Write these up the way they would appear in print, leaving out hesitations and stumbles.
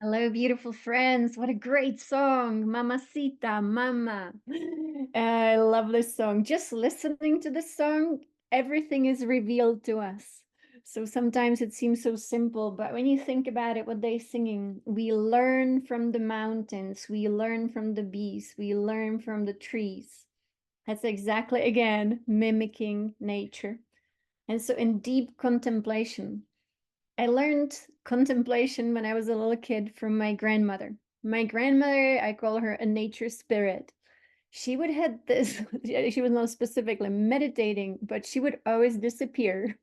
Hello, beautiful friends. What a great song. Mamacita, Mama. I love this song. Just listening to this song, everything is revealed to us. So sometimes it seems so simple, but when you think about it, what they're singing, we learn from the mountains, we learn from the bees, we learn from the trees. That's exactly, again, mimicking nature. And so in deep contemplation, I learned contemplation when I was a little kid from my grandmother. My grandmother, I call her a nature spirit. She would had this, she was not specifically meditating, but she would always disappear.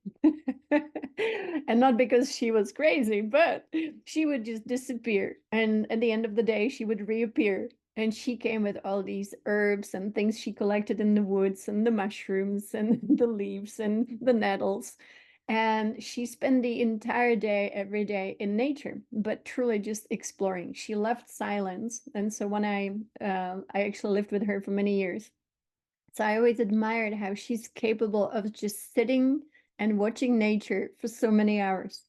And not because she was crazy, but she would just disappear. And at the end of the day, she would reappear. And she came with all these herbs and things she collected in the woods and the mushrooms and the leaves and the nettles. And she spent the entire day, every day in nature, but truly just exploring. She loved silence. And so when I actually lived with her for many years. So I always admired how she's capable of just sitting and watching nature for so many hours.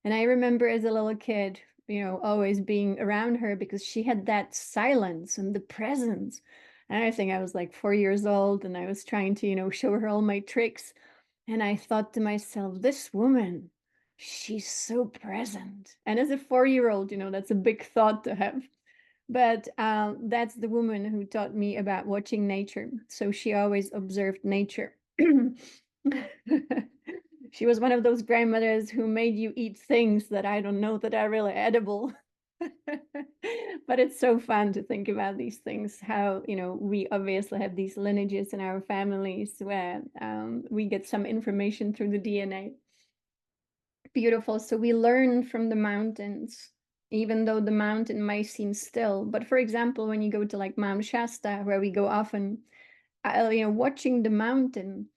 And I remember as a little kid, always being around her because she had that silence and the presence. And I think I was like 4 years old and I was trying to, show her all my tricks. And I thought to myself, this woman, she's so present. And as a 4-year old, that's a big thought to have. But that's the woman who taught me about watching nature. So she always observed nature. She was one of those grandmothers who made you eat things that I don't know that are really edible. But it's so fun to think about these things, how, we obviously have these lineages in our families where we get some information through the DNA. Beautiful. So we learn from the mountains, even though the mountain might seem still. But for example, when you go to like Mount Shasta, where we go often, watching the mountain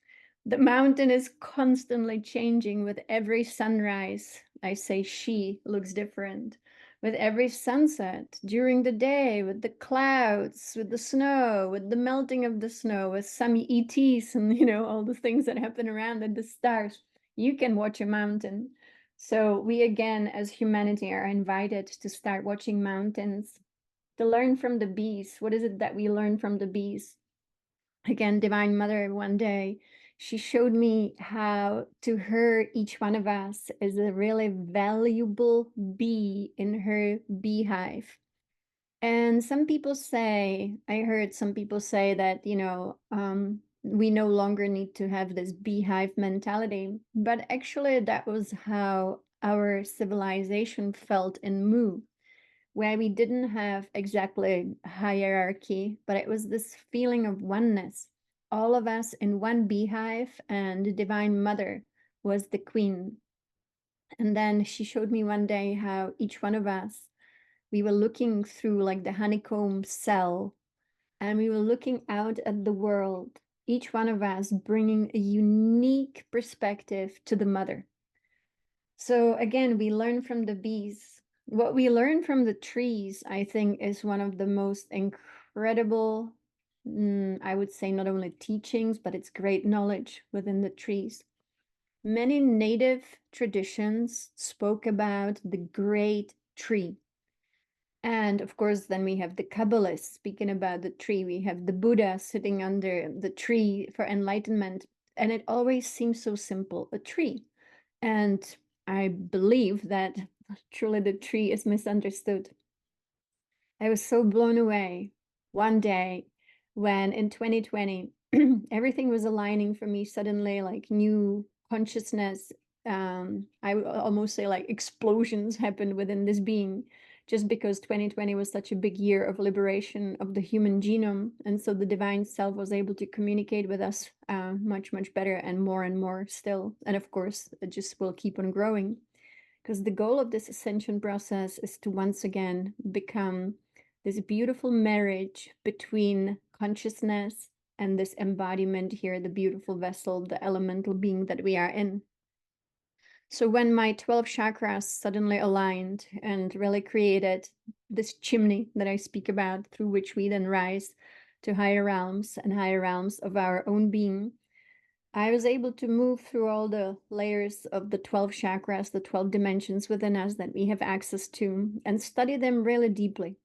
is constantly changing with every sunrise. I say she looks different. With every sunset during the day, with the clouds, with the snow, with the melting of the snow, with some ETs and all the things that happen around it, the stars, you can watch a mountain. So we again, as humanity, are invited to start watching mountains, to learn from the bees. What is it that we learn from the bees? Again, Divine Mother, one day, she showed me how to her, each one of us is a really valuable bee in her beehive. And some people say, I heard some people say that, we no longer need to have this beehive mentality. But actually, that was how our civilization felt in Mu, where we didn't have exactly hierarchy, but it was this feeling of oneness. All of us in one beehive, and the Divine Mother was the queen. And then she showed me one day how each one of us, we were looking through like the honeycomb cell, and we were looking out at the world, each one of us bringing a unique perspective to the mother. So again, we learn from the bees. What we learn from the trees, I think, is one of the most incredible, I would say, not only teachings, but it's great knowledge within the trees. Many native traditions spoke about the great tree. And of course, then we have the Kabbalists speaking about the tree. We have the Buddha sitting under the tree for enlightenment. And it always seems so simple, a tree. And I believe that truly the tree is misunderstood. I was so blown away one day when in 2020, everything was aligning for me suddenly, like new consciousness. I would almost say like explosions happened within this being, just because 2020 was such a big year of liberation of the human genome. And so the divine self was able to communicate with us much, much better and more still. And of course, it just will keep on growing, because the goal of this ascension process is to once again become this beautiful marriage between consciousness and this embodiment here, the beautiful vessel, the elemental being that we are in. So when my 12 chakras suddenly aligned and really created this chimney that I speak about, through which we then rise to higher realms and higher realms of our own being, I was able to move through all the layers of the 12 chakras, the 12 dimensions within us that we have access to, and study them really deeply.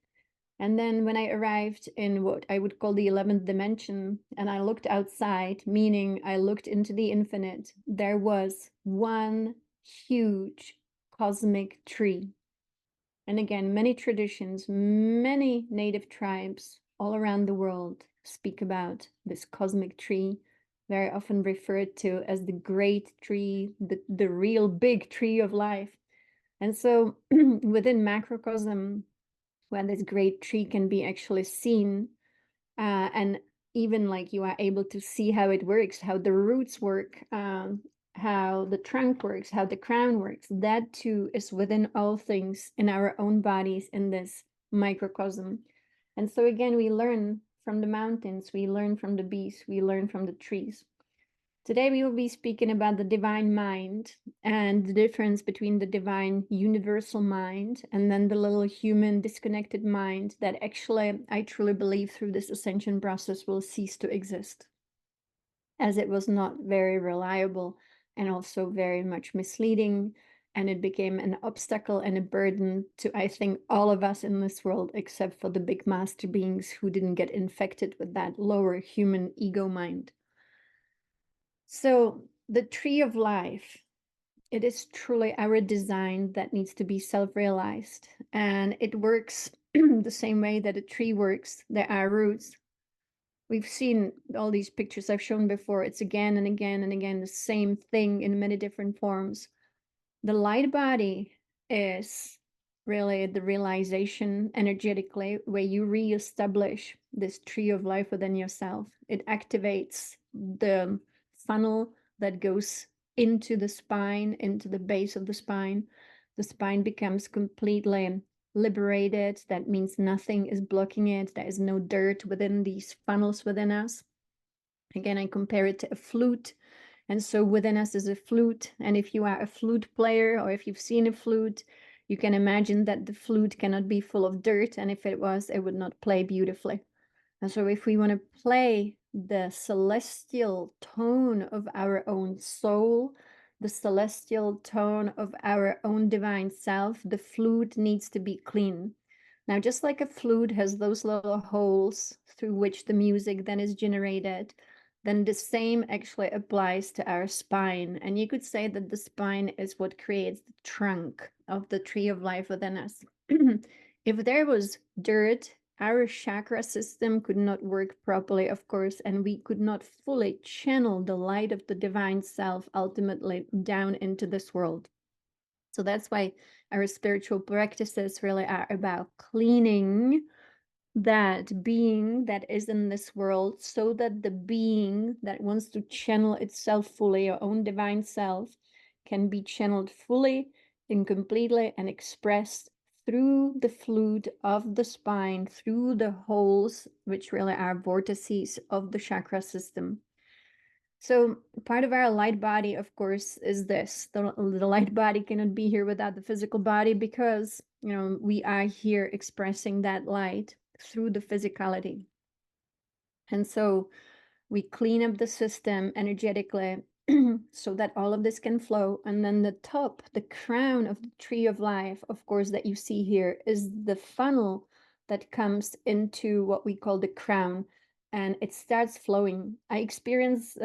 And then when I arrived in what I would call the 11th dimension, and I looked outside, meaning I looked into the infinite, there was one huge cosmic tree. And again, many traditions, many native tribes all around the world speak about this cosmic tree, very often referred to as the great tree, the real big tree of life. And so within macrocosm, when this great tree can be actually seen, and even like you are able to see how it works, how the roots work, how the trunk works, how the crown works, that too is within all things in our own bodies in this microcosm. And so again, we learn from the mountains, we learn from the bees, we learn from the trees. Today we will be speaking about the divine mind and the difference between the divine universal mind and then the little human disconnected mind that actually, I truly believe through this ascension process will cease to exist, as it was not very reliable and also very much misleading, and it became an obstacle and a burden to, I think, all of us in this world, except for the big master beings who didn't get infected with that lower human ego mind. So the tree of life, it is truly our design that needs to be self-realized. And it works the same way that a tree works. There are roots. We've seen all these pictures I've shown before. It's again and again and again the same thing in many different forms. The light body is really the realization energetically where you reestablish this tree of life within yourself. It activates the funnel that goes into the spine, into the base of the spine. The spine becomes completely liberated. That means nothing is blocking it. There is no dirt within these funnels within us. Again, I compare it to a flute. And so within us is a flute. And if you are a flute player or if you've seen a flute, you can imagine that the flute cannot be full of dirt. And if it was, it would not play beautifully. And so if we want to play the celestial tone of our own soul, the celestial tone of our own divine self, the flute needs to be clean. Now, just like a flute has those little holes through which the music then is generated, then the same actually applies to our spine. And you could say that the spine is what creates the trunk of the tree of life within us. If there was dirt, our chakra system could not work properly, of course, and we could not fully channel the light of the divine self ultimately down into this world. So that's why our spiritual practices really are about cleaning that being that is in this world so that the being that wants to channel itself fully, your own divine self, can be channeled fully and completely and expressed through the flute of the spine, through the holes, which really are vortices of the chakra system. So part of our light body, of course, is this. The light body cannot be here without the physical body because, we are here expressing that light through the physicality. And so we clean up the system energetically so that all of this can flow. And then the top, the crown of the tree of life, of course, that you see here is the funnel that comes into what we call the crown, and it starts flowing. I experience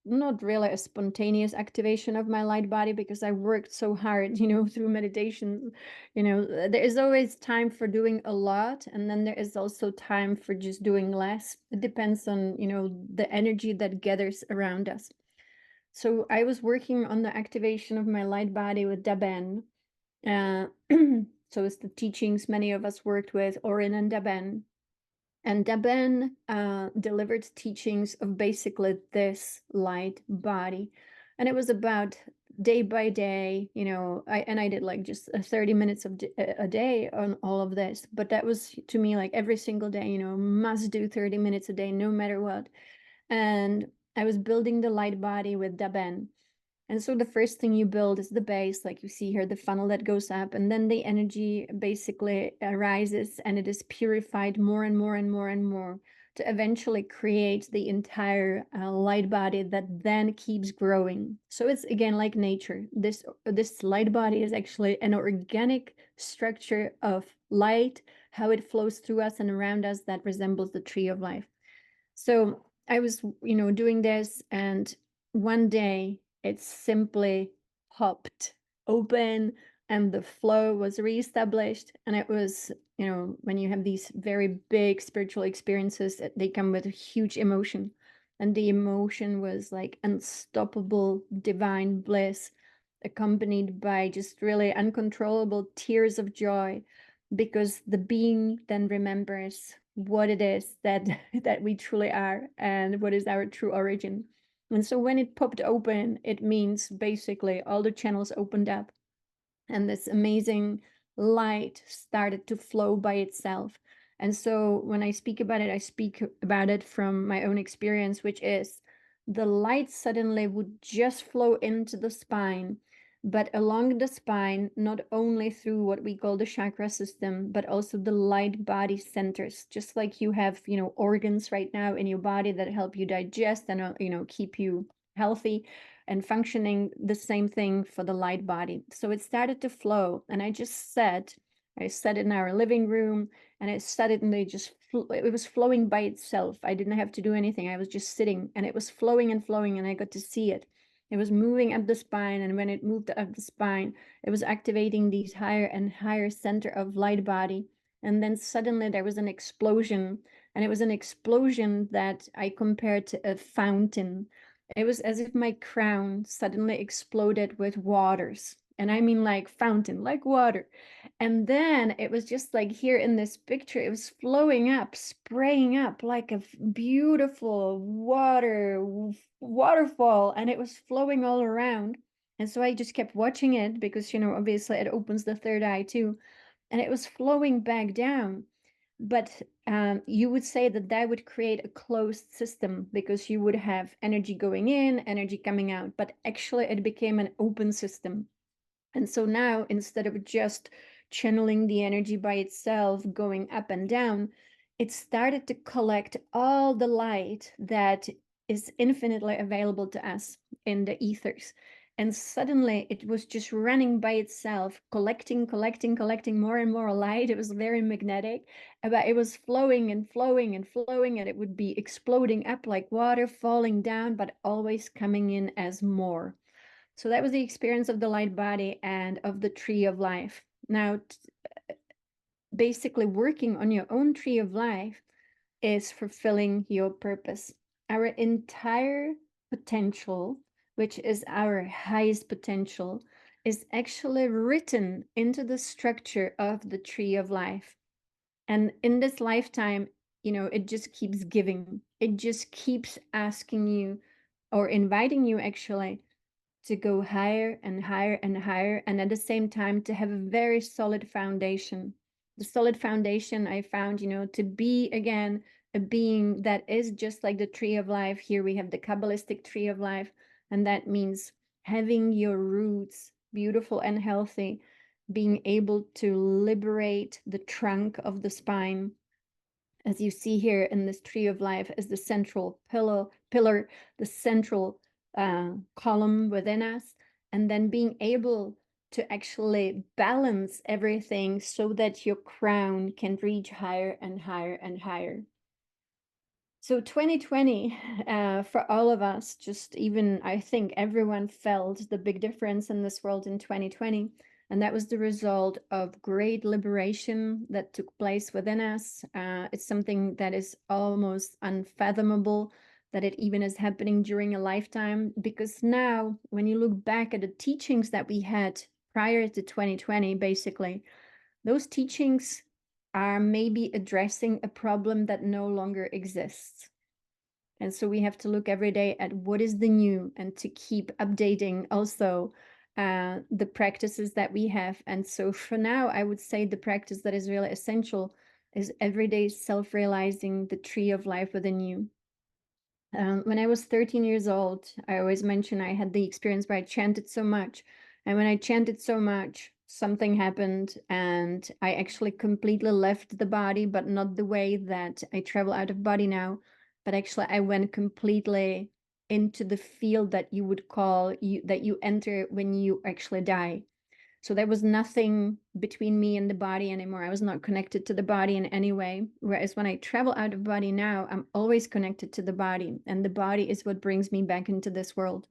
not really a spontaneous activation of my light body because I worked so hard, through meditation. There is always time for doing a lot, and then there is also time for just doing less. It depends on, the energy that gathers around us. So I was working on the activation of my light body with Daben. So it's the teachings many of us worked with, Orin and Daben. And Daben delivered teachings of basically this light body. And it was about day by day, I did like just 30 minutes of a day on all of this. But that was to me like every single day, must do 30 minutes a day, no matter what. And I was building the light body with Daben. And so the first thing you build is the base, like you see here, the funnel that goes up, and then the energy basically arises and it is purified more and more and more and more to eventually create the entire light body that then keeps growing. So it's again like nature. This light body is actually an organic structure of light, how it flows through us and around us, that resembles the tree of life. So I was, doing this, and one day it simply popped open and the flow was reestablished. And it was, when you have these very big spiritual experiences, they come with a huge emotion. And the emotion was like unstoppable divine bliss, accompanied by just really uncontrollable tears of joy, because the being then remembers what it is that that we truly are and what is our true origin. And so when it popped open, it means basically all the channels opened up and this amazing light started to flow by itself. And so when I speak about it, I speak about it from my own experience, which is the light suddenly would just flow into the spine, but along the spine, not only through what we call the chakra system, but also the light body centers. Just like you have, organs right now in your body that help you digest and, keep you healthy and functioning, the same thing for the light body. So it started to flow, and I sat in our living room, and it suddenly just it was flowing by itself. I didn't have to do anything. I was just sitting, and it was flowing and flowing, and I got to see it. It was moving up the spine, and when it moved up the spine, it was activating these higher and higher center of light body. And then suddenly there was an explosion, and it was an explosion that I compared to a fountain. It was as if my crown suddenly exploded with waters. And I mean like fountain, like water. And then it was just like here in this picture, it was flowing up, spraying up like a beautiful waterfall. And it was flowing all around. And so I just kept watching it because, obviously it opens the third eye too. And it was flowing back down. But you would say that that would create a closed system because you would have energy going in, energy coming out. But actually, it became an open system. And so now, instead of just channeling the energy by itself, going up and down, it started to collect all the light that is infinitely available to us in the ethers. And suddenly it was just running by itself, collecting more and more light. It was very magnetic, but it was flowing and flowing and flowing, and it would be exploding up like water, falling down, but always coming in as more. So that was the experience of the light body and of the tree of life. Now, basically, working on your own tree of life is fulfilling your purpose. Our entire potential, which is our highest potential, is actually written into the structure of the tree of life. And in this lifetime, it just keeps giving. It just keeps asking you or inviting you actually to go higher and higher and higher, and at the same time to have a very solid foundation. The solid foundation I found, to be again a being that is just like the tree of life. Here we have the Kabbalistic tree of life, and that means having your roots beautiful and healthy, being able to liberate the trunk of the spine, as you see here in this tree of life, as the central pillar, the central column within us, and then being able to actually balance everything so that your crown can reach higher and higher and higher. So 2020, for all of us, just even I think everyone felt the big difference in this world in 2020. And that was the result of great liberation that took place within us. It's something that is almost unfathomable that it even is happening during a lifetime. Because now, when you look back at the teachings that we had prior to 2020, basically, those teachings are maybe addressing a problem that no longer exists. And so we have to look every day at what is the new and to keep updating also the practices that we have. And so for now, I would say the practice that is really essential is everyday self-realizing the tree of life within you. When I was 13 years old, I always mention I had the experience where I chanted so much. And when I chanted so much, something happened and I actually completely left the body, but not the way that I travel out of body now, but actually I went completely into the field that you would call you that you enter when you actually die. So there was nothing between me and the body anymore. I was not connected to the body in any way. Whereas when I travel out of body now, I'm always connected to the body, and the body is what brings me back into this world.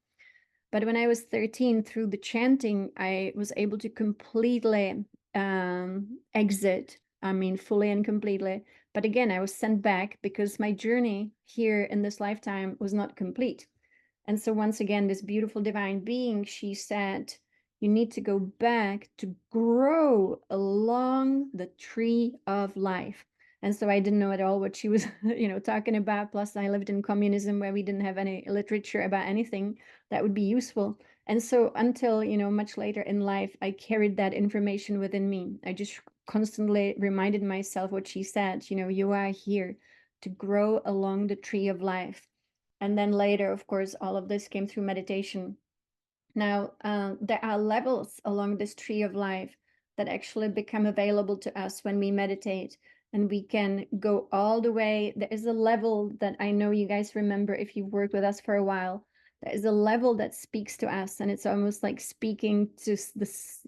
But when I was 13, through the chanting, I was able to completely exit, I mean, fully and completely. But again, I was sent back because my journey here in this lifetime was not complete. And so once again, this beautiful divine being, she said, you need to go back to grow along the tree of life. And so I didn't know at all what she was, talking about. Plus, I lived in communism where we didn't have any literature about anything that would be useful. And so until, much later in life, I carried that information within me. I just constantly reminded myself what she said, you are here to grow along the tree of life. And then later, of course, all of this came through meditation. Now, there are levels along this tree of life that actually become available to us when we meditate, and we can go all the way. There is a level that I know you guys remember if you've worked with us for a while. There is a level that speaks to us, and it's almost like speaking to this,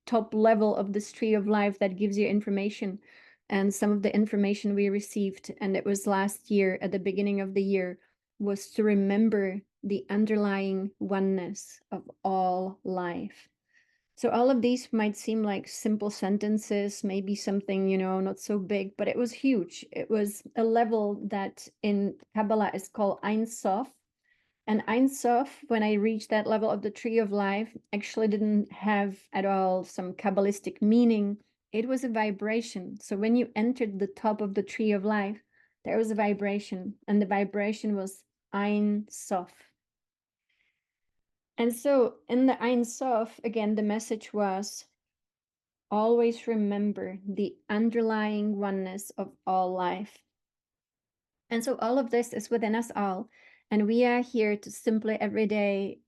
top level of this tree of life that gives you information. And some of the information we received, and it was last year at the beginning of the year, was to remember the underlying oneness of all life. So all of these might seem like simple sentences, maybe something, not so big, but it was huge. It was a level that in Kabbalah is called Ein Sof. And Ein Sof, when I reached that level of the tree of life, actually didn't have at all some Kabbalistic meaning. It was a vibration. So when you entered the top of the tree of life, there was a vibration, and the vibration was Ein Sof. And so in the Ein Sof, again, the message was always remember the underlying oneness of all life. And so all of this is within us all. And we are here to simply every day,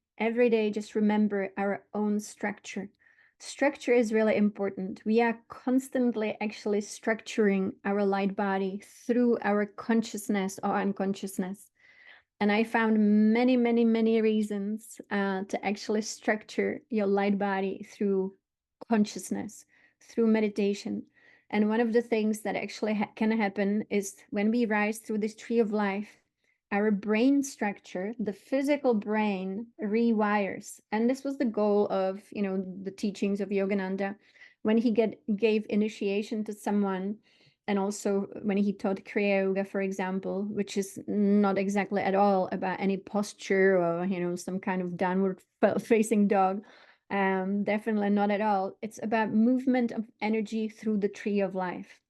just remember our own structure. Structure is really important. We are constantly actually structuring our light body through our consciousness or unconsciousness. And I found many, many, many reasons to actually structure your light body through consciousness, through meditation. And one of the things that actually can happen is when we rise through this tree of life, our brain structure, the physical brain, rewires. And this was the goal of, the teachings of Yogananda when he gave initiation to someone, and also when he taught Kriya Yoga, for example, which is not exactly at all about any posture or, some kind of downward facing dog. Definitely not at all. It's about movement of energy through the tree of life,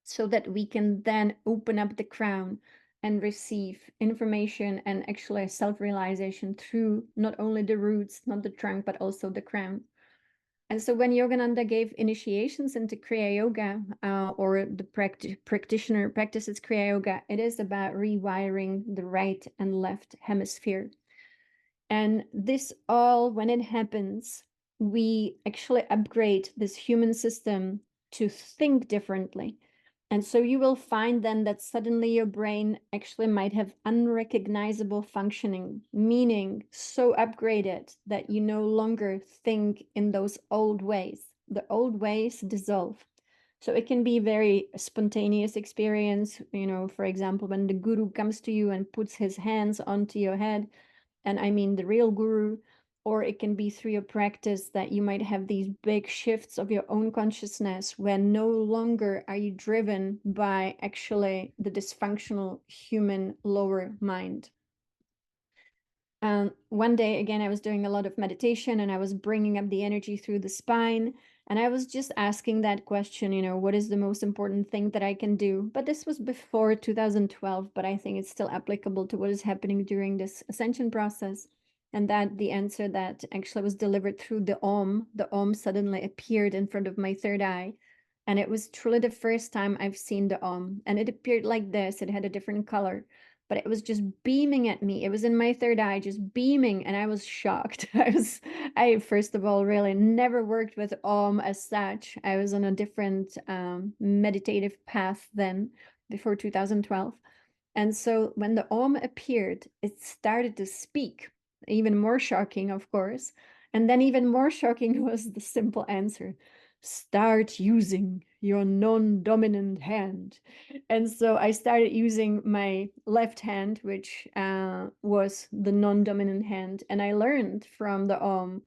so that we can then open up the crown and receive information and actually self-realization through not only the roots, not the trunk, but also the crown. And so when Yogananda gave initiations into Kriya Yoga, or the practitioner practices Kriya Yoga, it is about rewiring the right and left hemisphere. And this all, when it happens, we actually upgrade this human system to think differently. And so you will find then that suddenly your brain actually might have unrecognizable functioning, meaning so upgraded that you no longer think in those old ways. The old ways dissolve. So it can be a very spontaneous experience, for example, when the guru comes to you and puts his hands onto your head, and I mean the real guru, or it can be through your practice that you might have these big shifts of your own consciousness where no longer are you driven by actually the dysfunctional human lower mind. One day, again, I was doing a lot of meditation and I was bringing up the energy through the spine. And I was just asking that question, what is the most important thing that I can do? But this was before 2012, but I think it's still applicable to what is happening during this ascension process. And that the answer that actually was delivered through the Om suddenly appeared in front of my third eye. And it was truly the first time I've seen the Om. And it appeared like this. It had a different color. but it was just beaming at me. It was in my third eye, just beaming, and I was shocked. I first of all really never worked with Om as such. I was on a different meditative path then, before 2012. And so when the Om appeared, it started to speak. Even more shocking, of course. And then even more shocking was the simple answer: start using your non-dominant hand. And so I started using my left hand, which was the non-dominant hand. And I learned from the Om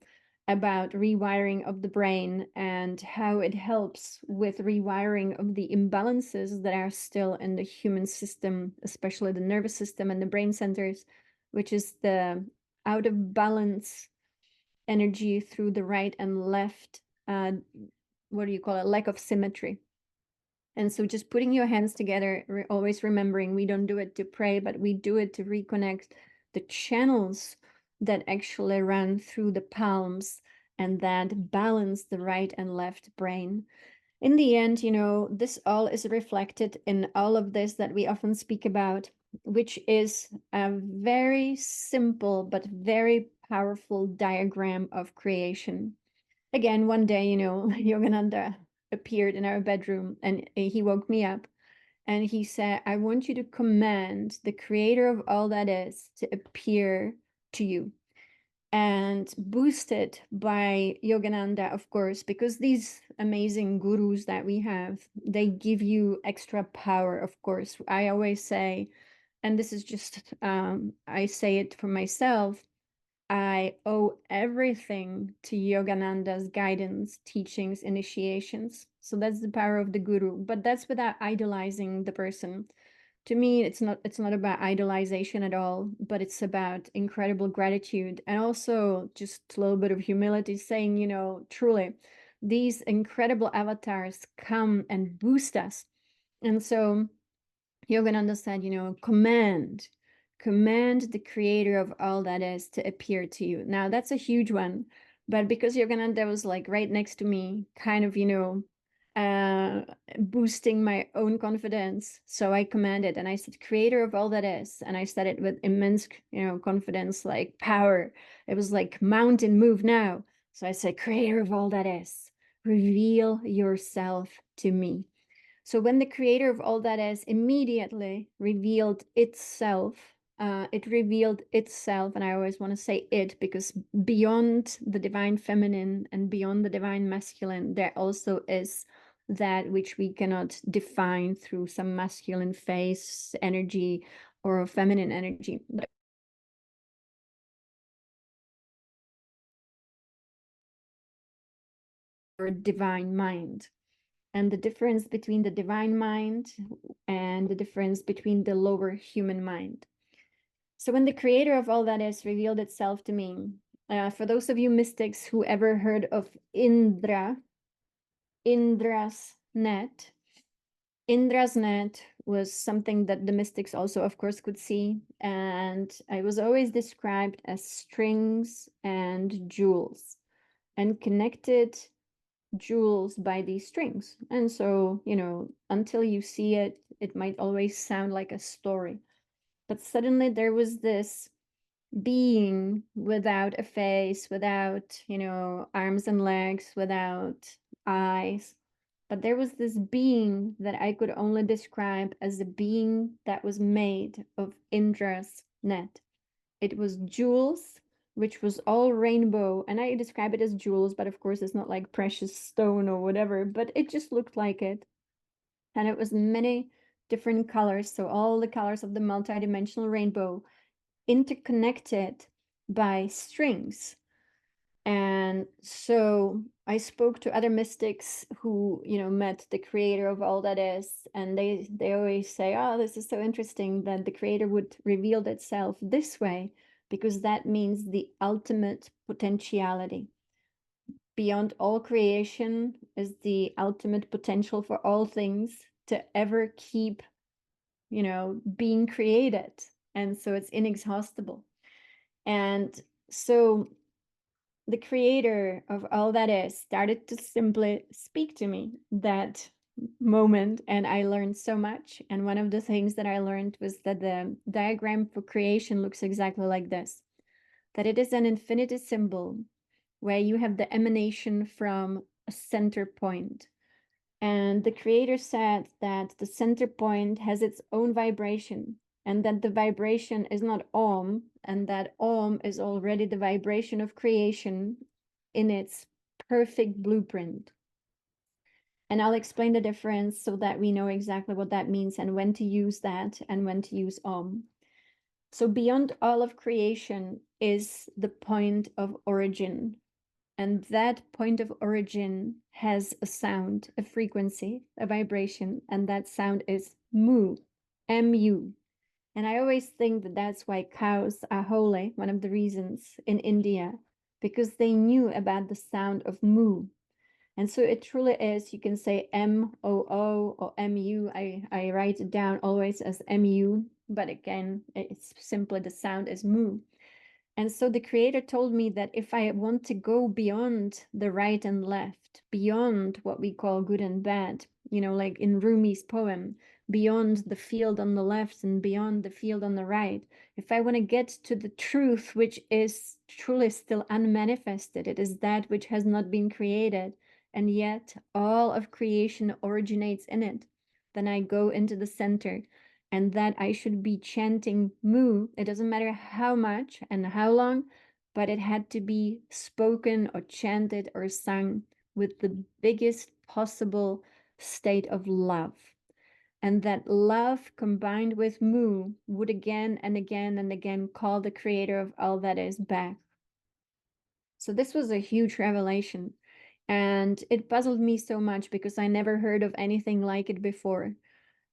about rewiring of the brain and how it helps with rewiring of the imbalances that are still in the human system, especially the nervous system and the brain centers, which is the out of balance energy through the right and left, what do you call it, lack of symmetry. And so just putting your hands together, always remembering we don't do it to pray, but we do it to reconnect the channels that actually run through the palms and that balance the right and left brain. In the end, you know, this all is reflected in all of this that we often speak about, which is a very simple but very powerful diagram of creation. Again, one day, you know, Yogananda appeared in our bedroom and he woke me up and he said, I want you to command the creator of all that is to appear to you. And boosted by Yogananda, of course, because these amazing gurus that we have, they give you extra power, of course. I always say, and this is just, I say it for myself, I owe everything to Yogananda's guidance, teachings, initiations. So that's the power of the guru, but that's without idolizing the person. To me, it's not about idolization at all, but it's about incredible gratitude and also just a little bit of humility, saying, you know, truly, these incredible avatars come and boost us. And so Yogananda said, you know, command the creator of all that is to appear to you. Now that's a huge one, but because Yogananda was like right next to me, kind of, you know, boosting my own confidence. So I commanded and I said, creator of all that is. And I said it with immense, you know, confidence, like power. It was like mountain, move now. So I said, creator of all that is, reveal yourself to me. So when the creator of all that is immediately revealed itself, and I always want to say it because beyond the divine feminine and beyond the divine masculine, there also is that which we cannot define through some masculine face energy or feminine energy. Or divine mind. And the difference between the divine mind and the difference between the lower human mind. So when the creator of all that is revealed itself to me, for those of you mystics who ever heard of Indra's net, Indra's net was something that the mystics also, of course, could see. And it was always described as strings and jewels and connected jewels by these strings. And so, you know, until you see it, it might always sound like a story. But suddenly there was this being without a face, without, you know, arms and legs, without eyes. But there was this being that I could only describe as a being that was made of Indra's net. It was jewels, which was all rainbow. And I describe it as jewels, but of course it's not like precious stone or whatever, but it just looked like it. And it was many different colors. So all the colors of the multidimensional rainbow interconnected by strings. And so I spoke to other mystics who, you know, met the creator of all that is, and they always say, oh, this is so interesting that the creator would reveal itself this way, because that means the ultimate potentiality. Beyond all creation is the ultimate potential for all things to ever keep, you know, being created. And so it's inexhaustible. And so the creator of all that is started to simply speak to me that moment, and I learned so much. And one of the things that I learned was that the diagram for creation looks exactly like this, that it is an infinity symbol where you have the emanation from a center point. And the creator said that the center point has its own vibration, and that the vibration is not Om, and that Om is already the vibration of creation in its perfect blueprint. And I'll explain the difference so that we know exactly what that means and when to use that and when to use Om. So beyond all of creation is the point of origin. And that point of origin has a sound, a frequency, a vibration, and that sound is mu, M-U. And I always think that that's why cows are holy, one of the reasons in India, because they knew about the sound of mu. And so it truly is, you can say M-O-O or M-U. I write it down always as M-U, but again, it's simply the sound is mu. And so the creator told me that if I want to go beyond the right and left, beyond what we call good and bad, like in Rumi's poem, beyond the field on the left and beyond the field on the right, if I want to get to the truth, which is truly still unmanifested, it is that which has not been created, and yet all of creation originates in it, then I go into the center, and that I should be chanting mu. It doesn't matter how much and how long, but it had to be spoken or chanted or sung with the biggest possible state of love. And that love combined with mu would again and again and again call the creator of all that is back. So this was a huge revelation. And it puzzled me so much because I never heard of anything like it before.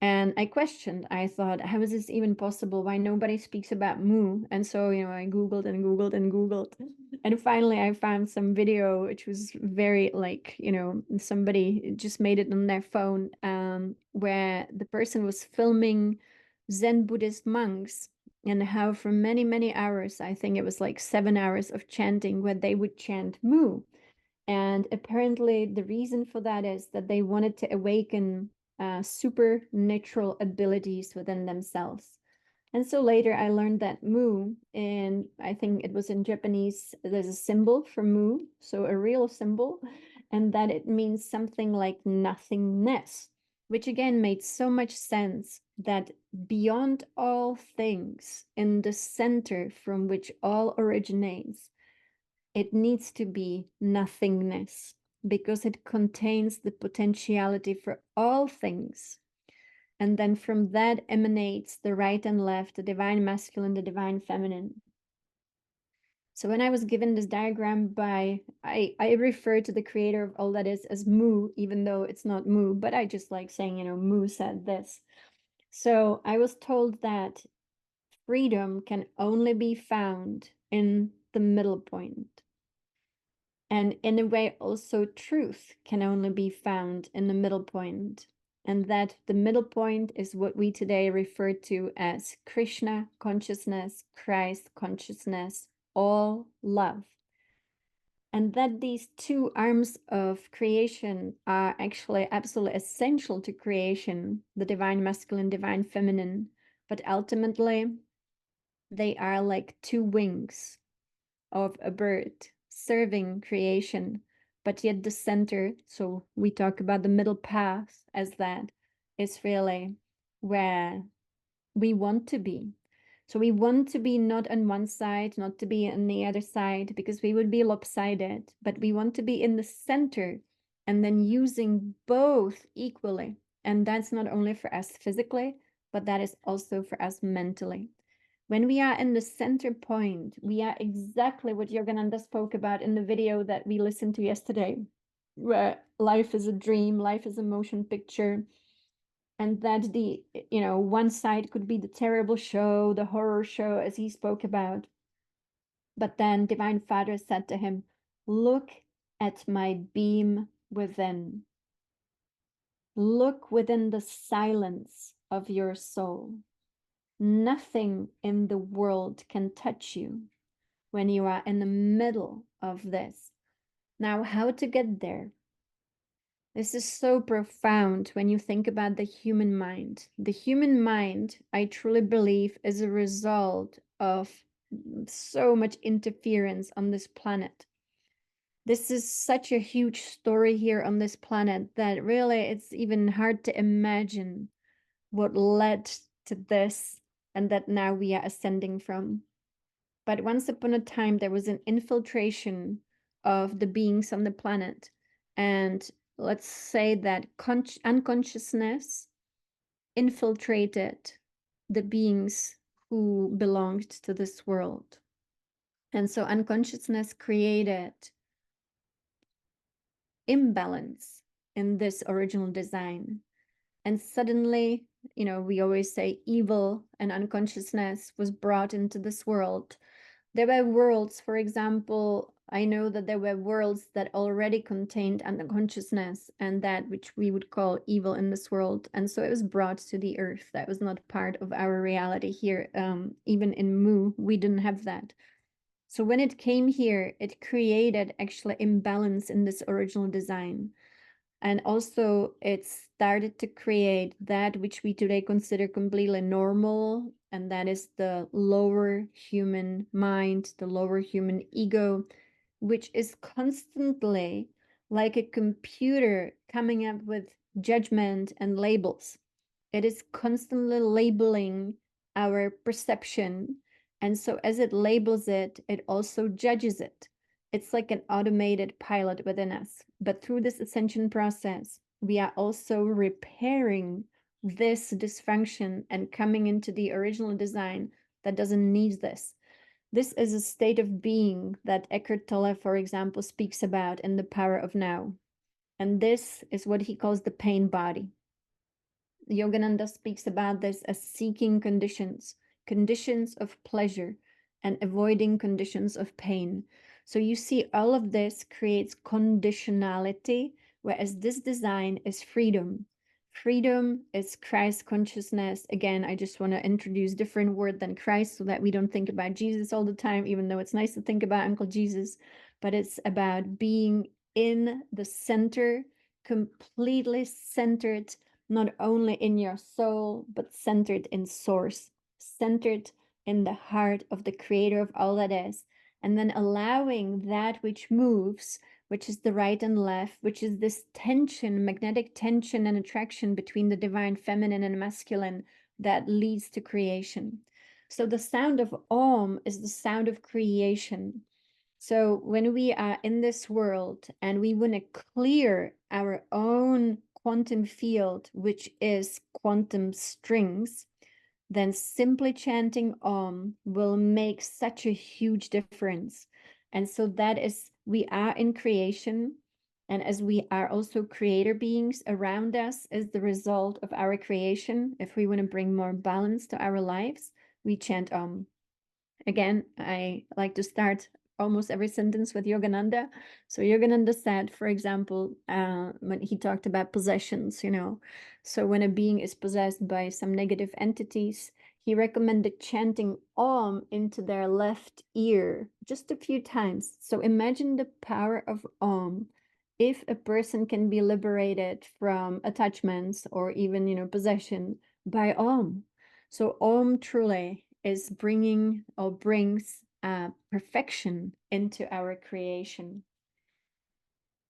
And I questioned, I thought, how is this even possible? Why nobody speaks about mu? And so, I Googled and Googled and Googled. And finally, I found some video, which was very like, somebody just made it on their phone, where the person was filming Zen Buddhist monks and how for many, many hours, I think it was like 7 hours of chanting, where they would chant mu. And apparently, the reason for that is that they wanted to awaken supernatural abilities within themselves. And so later I learned that mu, and I think it was in Japanese, there's a symbol for mu, so a real symbol, and that it means something like nothingness, which again made so much sense that beyond all things, in the center from which all originates, it needs to be nothingness because it contains the potentiality for all things. And then from that emanates the right and left, the divine masculine, the divine feminine. So when I was given this diagram I refer to the creator of all that is as Mu, even though it's not Mu, but I just like saying, Mu said this. So I was told that freedom can only be found in the middle point. And in a way, also truth can only be found in the middle point. And that the middle point is what we today refer to as Krishna consciousness, Christ consciousness, all love. And that these two arms of creation are actually absolutely essential to creation, the divine masculine, divine feminine. But ultimately, they are like two wings of a bird serving creation, but yet the center, so we talk about the middle path as that, is really where we want to be. So we want to be not on one side, not to be on the other side, because we would be lopsided, but we want to be in the center and then using both equally. And that's not only for us physically, but that is also for us mentally. When we are in the center point, we are exactly what Yogananda spoke about in the video that we listened to yesterday, where life is a dream, life is a motion picture, and that the, one side could be the terrible show, the horror show, as he spoke about. But then Divine Father said to him, look at my beam within. Look within the silence of your soul. Nothing in the world can touch you when you are in the middle of this. Now, how to get there? This is so profound when you think about the human mind. The human mind, I truly believe, is a result of so much interference on this planet. This is such a huge story here on this planet that really it's even hard to imagine what led to this and that now we are ascending from. But once upon a time, there was an infiltration of the beings on the planet. And let's say that unconsciousness infiltrated the beings who belonged to this world. And so unconsciousness created imbalance in this original design. And suddenly, we always say evil and unconsciousness was brought into this world. There were worlds, for example, I know that there were worlds that already contained unconsciousness and that which we would call evil in this world. And so it was brought to the earth. That was not part of our reality here. Even in Mu, we didn't have that. So when it came here, it created actually imbalance in this original design. And also it started to create that which we today consider completely normal, and that is the lower human mind, the lower human ego, which is constantly like a computer coming up with judgment and labels. It is constantly labeling our perception. And so as it labels it, it also judges it. It's like an automated pilot within us. But through this ascension process, we are also repairing this dysfunction and coming into the original design that doesn't need this. This is a state of being that Eckhart Tolle, for example, speaks about in The Power of Now. And this is what he calls the pain body. Yogananda speaks about this as seeking conditions, conditions of pleasure, and avoiding conditions of pain. So you see, all of this creates conditionality, whereas this design is freedom. Freedom is Christ consciousness. Again, I just want to introduce different word than Christ so that we don't think about Jesus all the time, even though it's nice to think about Uncle Jesus, but it's about being in the center, completely centered, not only in your soul, but centered in source, centered in the heart of the creator of all that is. And then allowing that which moves, which is the right and left, which is this tension, magnetic tension and attraction between the divine feminine and masculine that leads to creation. So the sound of Om is the sound of creation. So when we are in this world and we want to clear our own quantum field, which is quantum strings, then simply chanting Om will make such a huge difference. And so that is, we are in creation. And as we are also creator beings around us as the result of our creation, if we want to bring more balance to our lives, we chant Om. Again, I like to start almost every sentence with Yogananda. So Yogananda said, for example, when he talked about possessions, so when a being is possessed by some negative entities, he recommended chanting Om into their left ear just a few times. So imagine the power of Om. If a person can be liberated from attachments or even, possession by Om. So Om truly is bringing or brings perfection into our creation.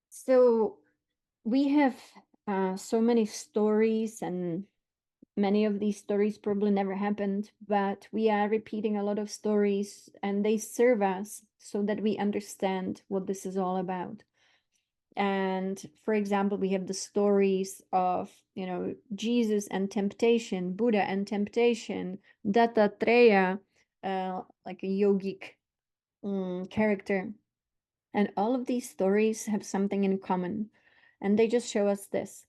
So we have so many stories, and many of these stories probably never happened, but we are repeating a lot of stories and they serve us so that we understand what this is all about. And for example, we have the stories of, Jesus and temptation, Buddha and temptation, Dattatreya, like a yogic character. And all of these stories have something in common. And they just show us this.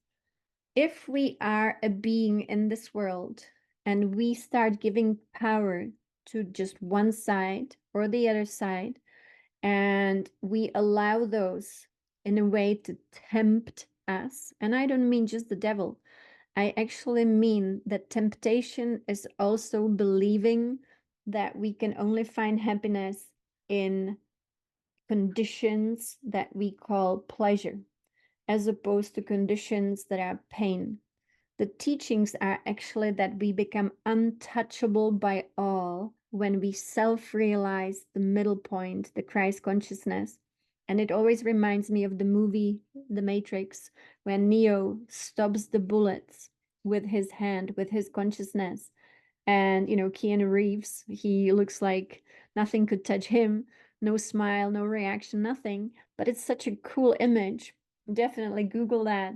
If we are a being in this world and we start giving power to just one side or the other side, and we allow those in a way to tempt us, and I don't mean just the devil, I actually mean that temptation is also believing that we can only find happiness in conditions that we call pleasure. as opposed to conditions that are pain. The teachings are actually that we become untouchable by all when we self realize the middle point, the Christ consciousness. And it always reminds me of the movie The Matrix, when Neo stops the bullets with his hand, with his consciousness. And, Keanu Reeves, he looks like nothing could touch him. No smile, no reaction, nothing. But it's such a cool image. Definitely Google that,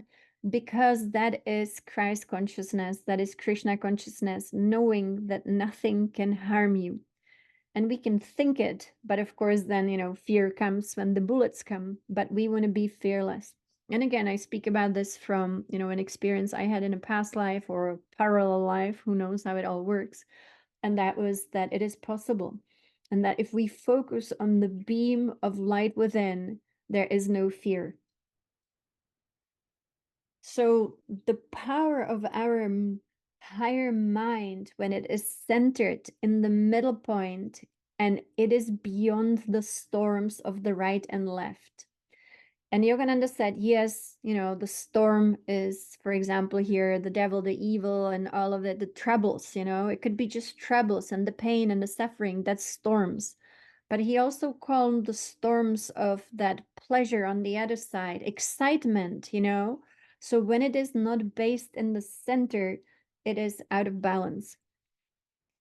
because that is Christ consciousness, that is Krishna consciousness, knowing that nothing can harm you. And we can think it, but of course, then, fear comes when the bullets come, but we want to be fearless. And again, I speak about this from, an experience I had in a past life or a parallel life, who knows how it all works. And that was that it is possible. And that if we focus on the beam of light within, there is no fear. So the power of our higher mind, when it is centered in the middle point, and it is beyond the storms of the right and left. And Yogananda said, yes, the storm is, for example, here, the devil, the evil, and all of it, the troubles, it could be just troubles and the pain and the suffering, that's storms. But he also called the storms of that pleasure on the other side, excitement, So when it is not based in the center, it is out of balance.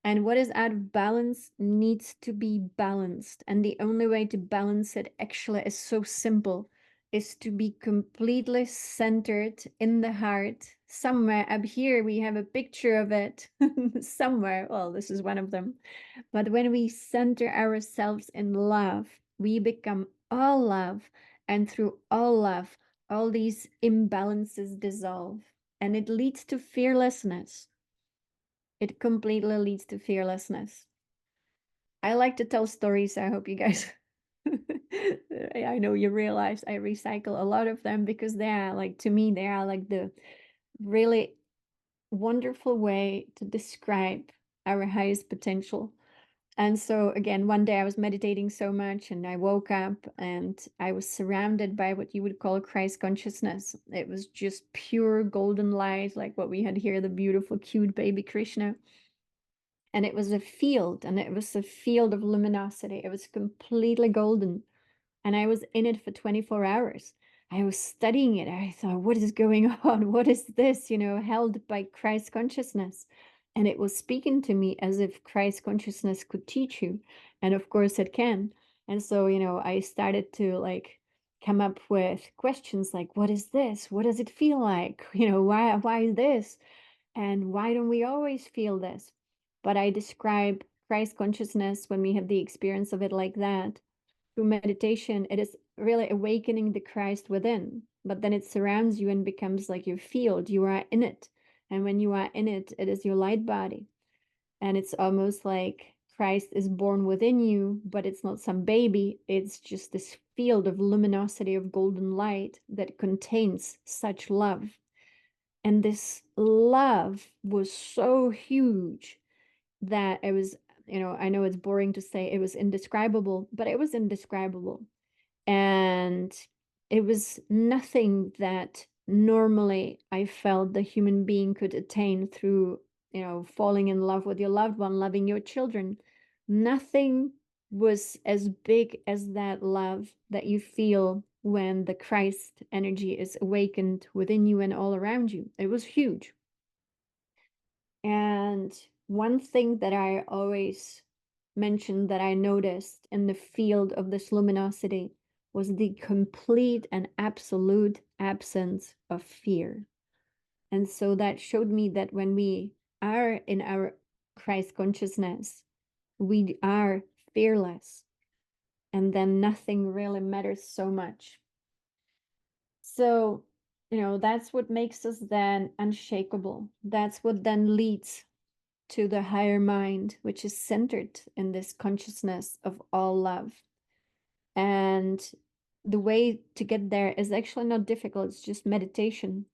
And what is out of balance needs to be balanced. And the only way to balance it actually is so simple, is to be completely centered in the heart. Somewhere up here, we have a picture of it. Somewhere, well, this is one of them. But when we center ourselves in love, we become all love. And through all love, all these imbalances dissolve. And it leads to fearlessness. It completely leads to fearlessness. I like to tell stories. I hope you guys, I know you realize I recycle a lot of them, because they are like, to me, they are like the really wonderful way to describe our highest potential. And so again, one day I was meditating so much and I woke up and I was surrounded by what you would call Christ consciousness. It was just pure golden light, like what we had here, the beautiful, cute baby Krishna. And it was a field, and it was a field of luminosity. It was completely golden. And I was in it for 24 hours. I was studying it. I thought, what is going on? What is this, held by Christ consciousness? And it was speaking to me as if Christ consciousness could teach you. And of course it can. And so, I started to like come up with questions like, what is this? What does it feel like? Why this? And why don't we always feel this? But I describe Christ consciousness when we have the experience of it like that. Through meditation, it is really awakening the Christ within, but then it surrounds you and becomes like your field. You are in it. And when you are in it, it is your light body. And it's almost like Christ is born within you, but it's not some baby. It's just this field of luminosity of golden light that contains such love. And this love was so huge that it was, I know it's boring to say it was indescribable, but it was indescribable. And it was nothing that normally I felt the human being could attain through, falling in love with your loved one, loving your children. Nothing was as big as that love that you feel when the Christ energy is awakened within you and all around you. It was huge. And one thing that I always mentioned that I noticed in the field of this luminosity was the complete and absolute absence of fear. And so that showed me that when we are in our Christ consciousness, we are fearless. And then nothing really matters so much. So, that's what makes us then unshakable. That's what then leads to the higher mind, which is centered in this consciousness of all love. And the way to get there is actually not difficult, it's just meditation.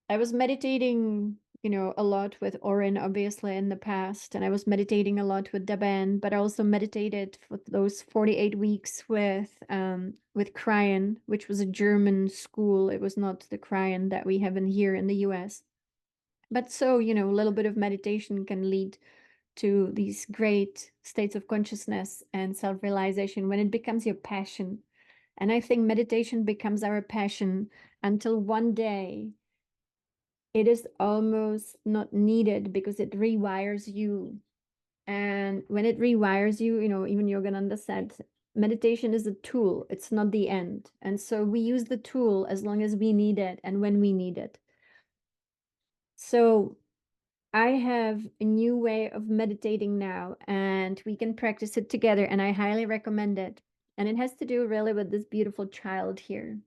I was meditating a lot with Orin, obviously, in the past, and I was meditating a lot with Daban, but I also meditated for those 48 weeks with Cryan, which was a German school. It was not the Cryan that we have in here in the US. But so, a little bit of meditation can lead to these great states of consciousness and self-realization when it becomes your passion. And I think meditation becomes our passion until one day it is almost not needed because it rewires you. And when it rewires you, even Yogananda said, meditation is a tool, it's not the end. And so we use the tool as long as we need it and when we need it. So I have a new way of meditating now, and we can practice it together, and I highly recommend it. And it has to do really with this beautiful child here.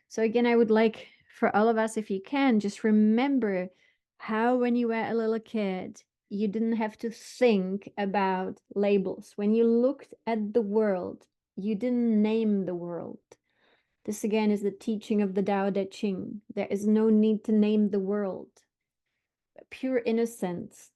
So again, I would like for all of us, if you can, just remember how when you were a little kid, you didn't have to think about labels. When you looked at the world, you didn't name the world. This again is the teaching of the Tao Te Ching. There is no need to name the world. Pure innocence.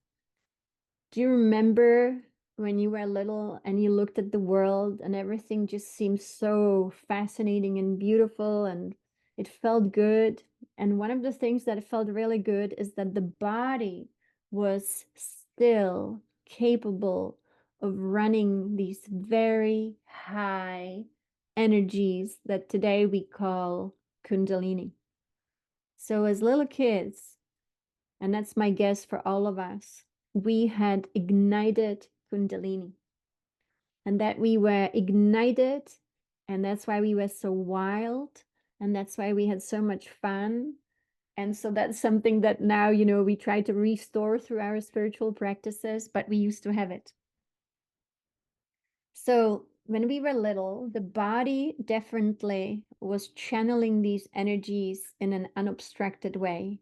Do you remember when you were little and you looked at the world and everything just seemed so fascinating and beautiful and it felt good? And one of the things that felt really good is that the body was still capable of running these very high energies that today we call Kundalini. So as little kids, and that's my guess for all of us, we had ignited Kundalini, and that we were ignited, and that's why we were so wild, and that's why we had so much fun. And so that's something that now, we try to restore through our spiritual practices, but we used to have it. So when we were little, the body definitely was channeling these energies in an unobstructed way.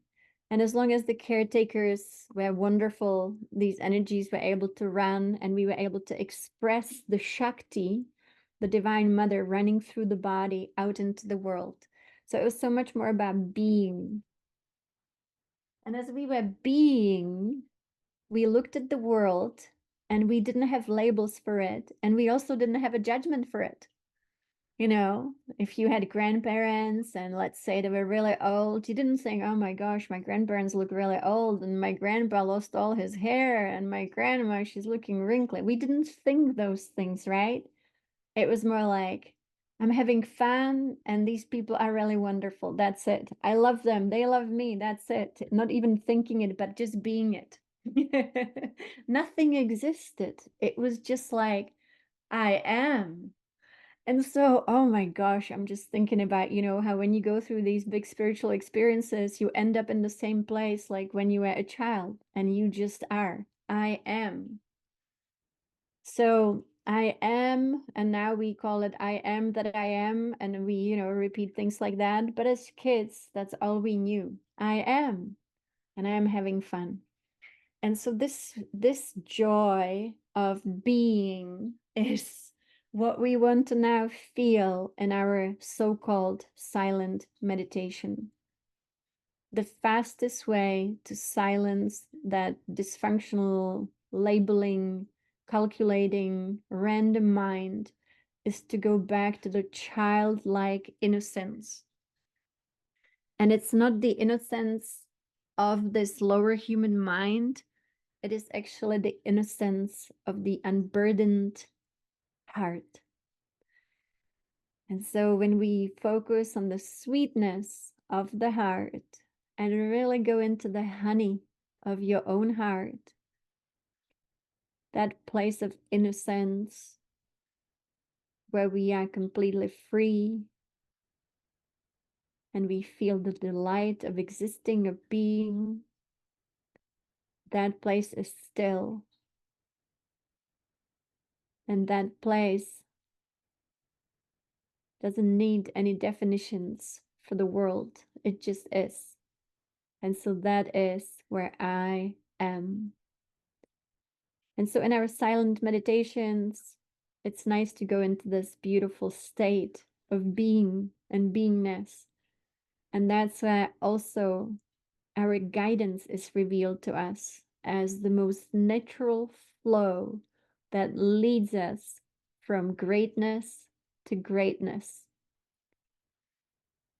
And as long as the caretakers were wonderful, these energies were able to run and we were able to express the Shakti, the Divine Mother, running through the body out into the world. So it was so much more about being. And as we were being, we looked at the world and we didn't have labels for it. And we also didn't have a judgment for it. If you had grandparents and let's say they were really old, you didn't think, oh my gosh, my grandparents look really old and my grandpa lost all his hair and my grandma, she's looking wrinkly. We didn't think those things, right? It was more like, I'm having fun and these people are really wonderful. That's it. I love them. They love me. That's it. Not even thinking it, but just being it. Nothing existed. It was just like, I am. And so, oh my gosh, I'm just thinking about, how when you go through these big spiritual experiences, you end up in the same place like when you were a child and you just are. I am. So I am, and now we call it I am that I am, and we, repeat things like that. But as kids, that's all we knew. I am, and I am having fun. And so this joy of being is what we want to now feel in our so-called silent meditation. The fastest way to silence that dysfunctional labeling, calculating, random mind is to go back to the childlike innocence. And it's not the innocence of this lower human mind. It is actually the innocence of the unburdened heart. And so when we focus on the sweetness of the heart and really go into the honey of your own heart, that place of innocence where we are completely free and we feel the delight of existing, of being, that place is still. And that place doesn't need any definitions for the world. It just is. And so that is where I am. And so in our silent meditations, it's nice to go into this beautiful state of being and beingness. And that's where also our guidance is revealed to us as the most natural flow that leads us from greatness to greatness.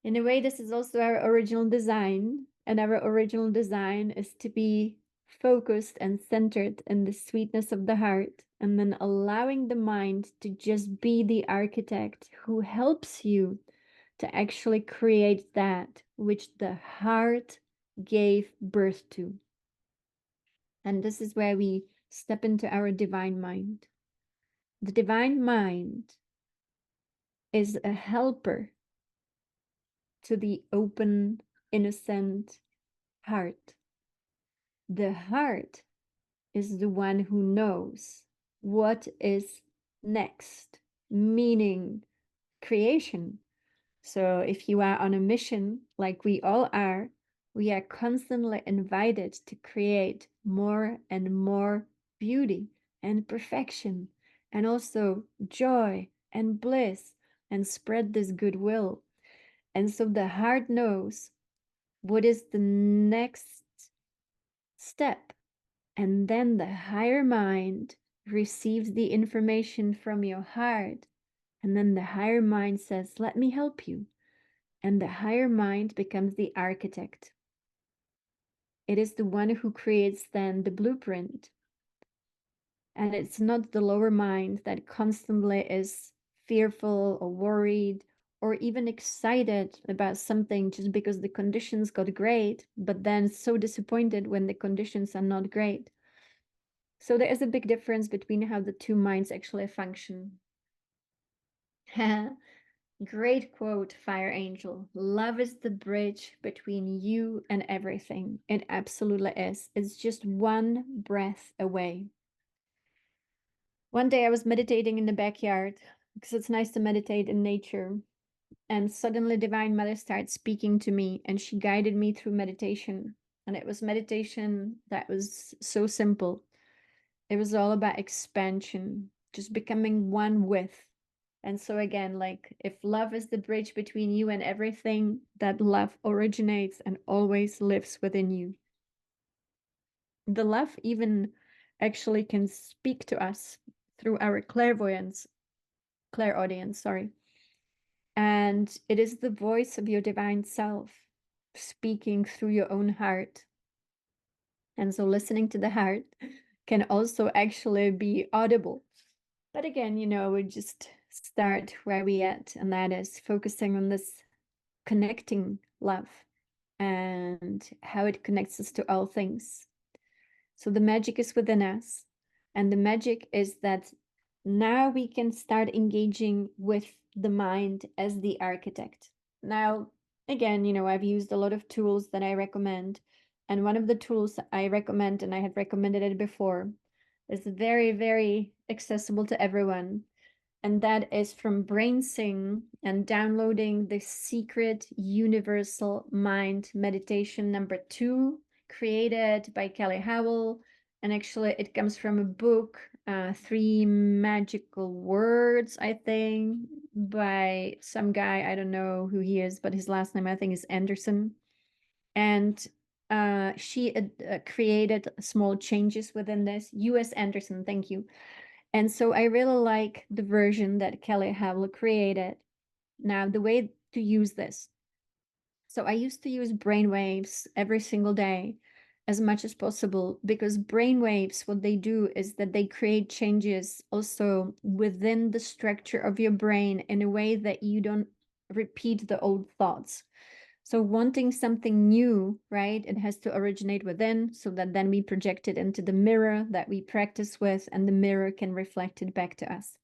In a way, this is also our original design, and our original design is to be focused and centered in the sweetness of the heart, and then allowing the mind to just be the architect who helps you to actually create that which the heart gave birth to. And this is where we step into our divine mind. The divine mind is a helper to the open, innocent heart. The heart is the one who knows what is next, meaning creation. So if you are on a mission, like we all are, we are constantly invited to create more and more beauty and perfection, and also joy and bliss, and spread this goodwill. And so the heart knows what is the next step. And then the higher mind receives the information from your heart. And then the higher mind says, let me help you. And the higher mind becomes the architect. It is the one who creates then the blueprint. And it's not the lower mind that constantly is fearful or worried or even excited about something just because the conditions got great, but then so disappointed when the conditions are not great. So there is a big difference between how the two minds actually function. Great quote, Fire Angel. Love is the bridge between you and everything. It absolutely is. It's just one breath away. One day I was meditating in the backyard because it's nice to meditate in nature. And suddenly Divine Mother started speaking to me and she guided me through meditation. And it was meditation that was so simple. It was all about expansion, just becoming one with. And so again, like if love is the bridge between you and everything, that love originates and always lives within you. The love even actually can speak to us through our clairaudience, sorry. And it is the voice of your divine self speaking through your own heart. And so listening to the heart can also actually be audible. But again, we just start where we at, and that is focusing on this connecting love and how it connects us to all things. So the magic is within us, and the magic is that now we can start engaging with the mind as the architect. Now, again, I've used a lot of tools that I recommend, and one of the tools I recommend, and I have recommended it before, is very, very accessible to everyone. And that is from BrainSing and downloading the Secret Universal Mind Meditation #2, created by Kelly Howell. And actually, it comes from a book, Three Magical Words, I think, by some guy. I don't know who he is, but his last name, I think, is Anderson. And she created small changes within this. U.S. Anderson, thank you. And so I really like the version that Kelly Howell created. Now, the way to use this. So I used to use brainwaves every single day as much as possible, because brainwaves, what they do is that they create changes also within the structure of your brain in a way that you don't repeat the old thoughts. So wanting something new, right? It has to originate within, so that then we project it into the mirror that we practice with, and the mirror can reflect it back to us.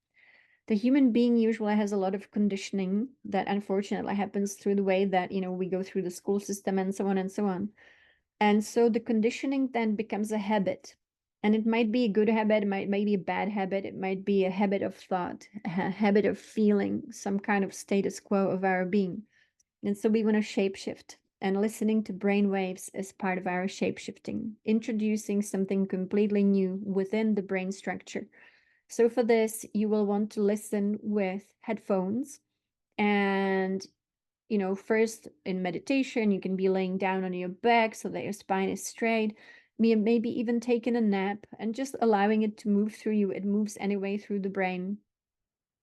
The human being usually has a lot of conditioning that unfortunately happens through the way that, we go through the school system and so on and so on. And so the conditioning then becomes a habit. And it might be a good habit, it might be a bad habit, it might be a habit of thought, a habit of feeling, some kind of status quo of our being. And so we want to shapeshift, and listening to brainwaves is part of our shapeshifting, introducing something completely new within the brain structure. So for this, you will want to listen with headphones, and first in meditation, you can be laying down on your back so that your spine is straight. Maybe even taking a nap and just allowing it to move through you. It moves anyway through the brain.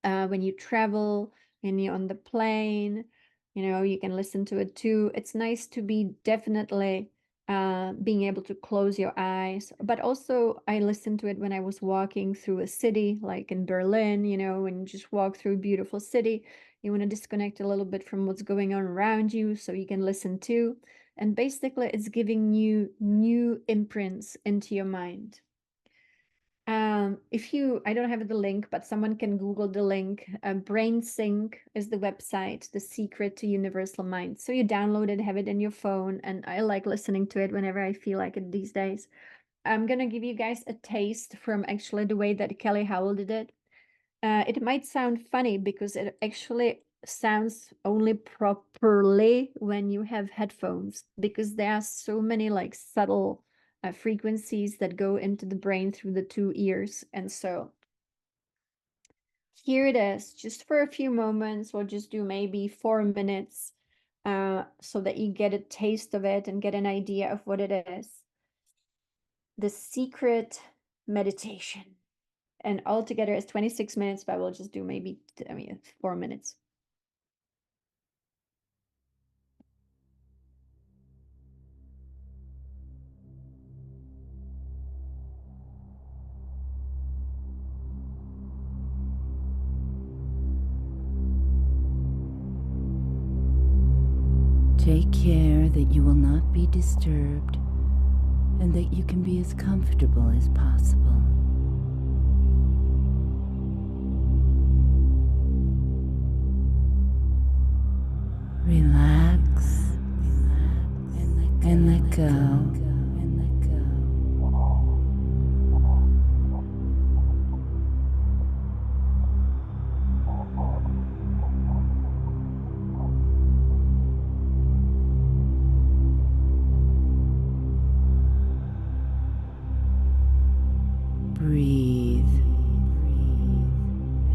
When you travel, when you're on the plane, you can listen to it too. It's nice to be definitely being able to close your eyes. But also, I listened to it when I was walking through a city, like in Berlin, when you just walk through a beautiful city, you want to disconnect a little bit from what's going on around you so you can listen too. And basically, it's giving you new imprints into your mind. I don't have the link, but someone can Google the link. BrainSync is the website, the secret to universal mind. So you download it, have it in your phone, and I like listening to it whenever I feel like it these days. I'm gonna give you guys a taste from actually the way that Kelly Howell did it. It might sound funny because it actually sounds only properly when you have headphones, because there are so many like subtle frequencies that go into the brain through the two ears. And so here it is, just for a few moments. We'll just do maybe 4 minutes so that you get a taste of it and get an idea of what it is. The secret meditation. And altogether it's 26 minutes, but we'll just do maybe 4 minutes. Take care that you will not be disturbed and that you can be as comfortable as possible. Relax and let go. Breathe.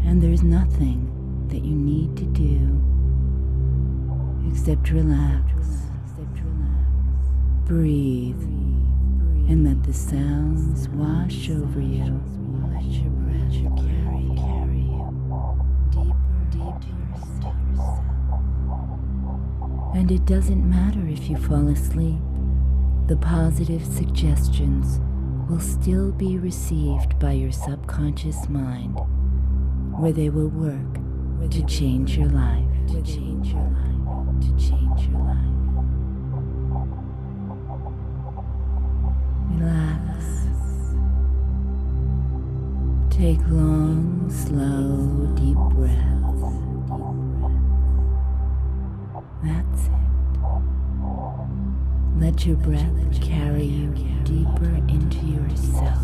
And there's nothing that you need to do except relax. Breathe and let the sounds wash over you. Let your breath carry you deeper to yourself. And it doesn't matter if you fall asleep. The positive suggestions will still be received by your subconscious mind, where they will work to change your life. Relax. Take long, slow, deep breaths. That's it. Let your breath carry you deeper into yourself.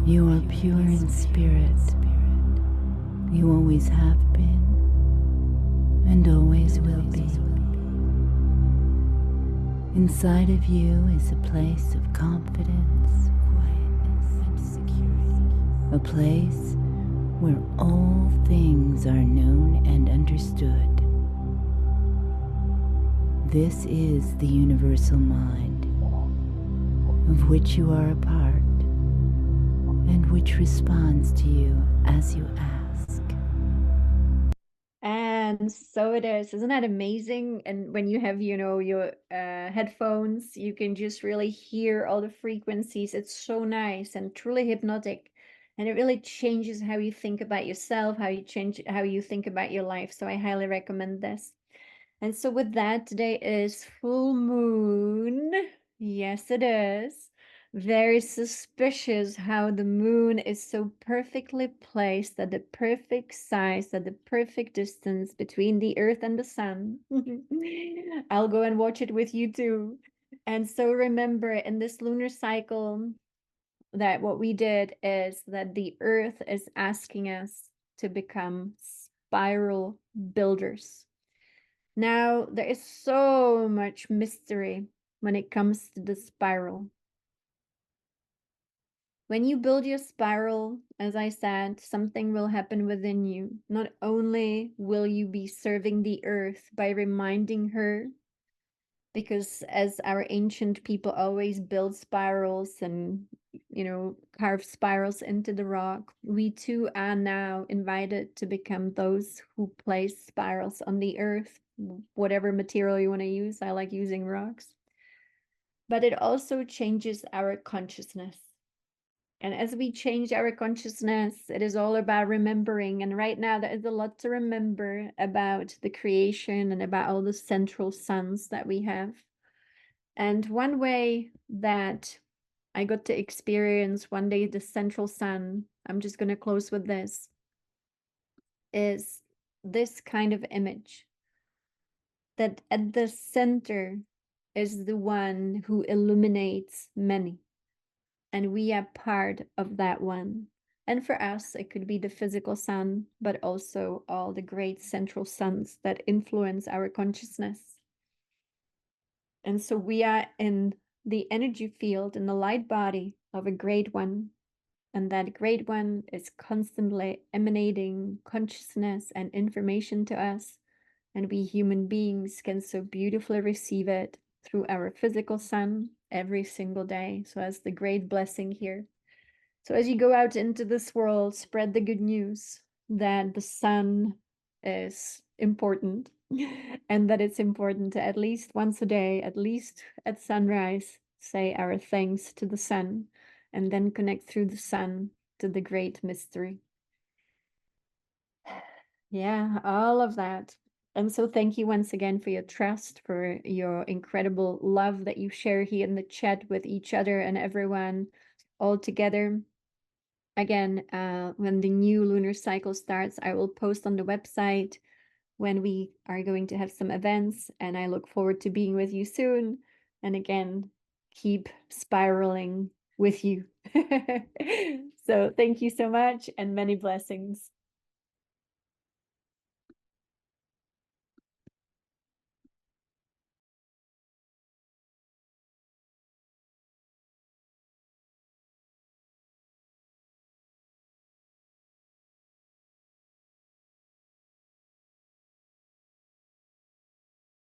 You are pure in spirit. You always have been and always will be. Inside of you is a place of confidence, quietness, and security. A place where all things are known and understood. This is the universal mind, of which you are a part, and which responds to you as you ask. And so it is. Isn't that amazing? And when you have, your headphones, you can just really hear all the frequencies. It's so nice and truly hypnotic. And it really changes how you think about yourself, how you think about your life. So I highly recommend this. And so with that, today is full moon. Yes, it is. Very suspicious how the moon is so perfectly placed at the perfect size, at the perfect distance between the earth and the sun. I'll go and watch it with you too. And so remember, in this lunar cycle, that what we did is that the earth is asking us to become spiral builders. Now, there is so much mystery when it comes to the spiral. When you build your spiral, as I said, something will happen within you. Not only will you be serving the earth by reminding her, because as our ancient people always build spirals and, carve spirals into the rock, we too are now invited to become those who place spirals on the earth, whatever material you want to use. I like using rocks. But it also changes our consciousness. And as we change our consciousness, it is all about remembering. And right now, there is a lot to remember about the creation and about all the central suns that we have. And one way that I got to experience one day the central sun, I'm just going to close with this, is this kind of image that at the center is the one who illuminates many. And we are part of that one. And for us, it could be the physical sun, but also all the great central suns that influence our consciousness. And so we are in the energy field, in the light body of a great one. And that great one is constantly emanating consciousness and information to us. And we human beings can so beautifully receive it through our physical sun every single day. So as the great blessing here. So as you go out into this world, spread the good news that the sun is important and that it's important to at least once a day, at least at sunrise, say our thanks to the sun and then connect through the sun to the great mystery. Yeah, all of that. And so thank you once again for your trust, for your incredible love that you share here in the chat with each other and everyone all together. Again, when the new lunar cycle starts, I will post on the website when we are going to have some events, and I look forward to being with you soon. And again, keep spiraling with you. So thank you so much and many blessings.